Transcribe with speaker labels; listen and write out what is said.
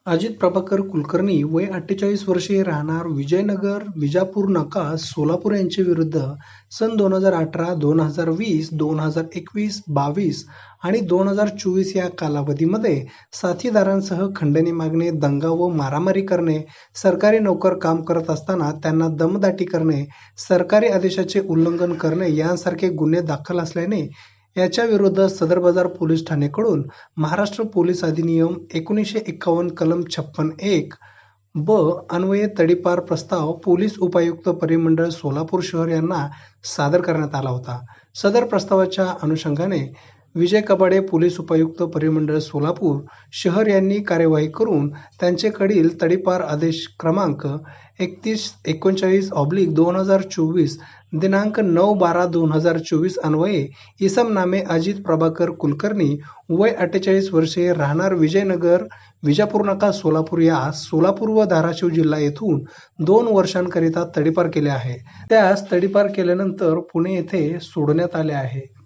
Speaker 1: अजित प्रभाकर कुलकर्णी वय 48 वर्षीय राहणार विजयनगर, विजापूर नाका, सोलापूर यांच्याविरुद्ध सन 2018, 2020, 2021, 22 आणि 2024 या कालावधीमध्ये साथीदारांसह खंडणी मागणे, दंगा व मारामारी करणे, सरकारी नोकर काम करत असताना त्यांना दमदाटी करणे, सरकारी आदेशाचे उल्लंघन करणे यांसारखे गुन्हे दाखल असल्याने याच्या विरुद्ध सदर बाजार पोलीस ठाण्याकडून महाराष्ट्र पोलीस अधिनियम 1951 कलम 56(1) ब अन्वये तडीपार प्रस्ताव पोलीस उपायुक्त परिमंडळ सोलापूर शहर यांना सादर करण्यात आला होता. सदर प्रस्तावाच्या अनुषंगाने विजय कबाडे पोलीस उपायुक्त परिमंडळ सोलापूर शहर यांनी कार्यवाही करून त्यांचेकडील तडीपार आदेश क्रमांक 3139/2024 दिनांक 9/12/2024 अन्वये इसम नामे अजित प्रभाकर कुलकर्णी वय 48 वर्षे राहणार विजयनगर, विजापूर नाका, सोलापूर यास सोलापूर व धाराशिव जिल्हा येथून 2 वर्षांकरिता तडीपार केले आहे. त्यास तडीपार केल्यानंतर पुणे येथे सोडण्यात आले आहे.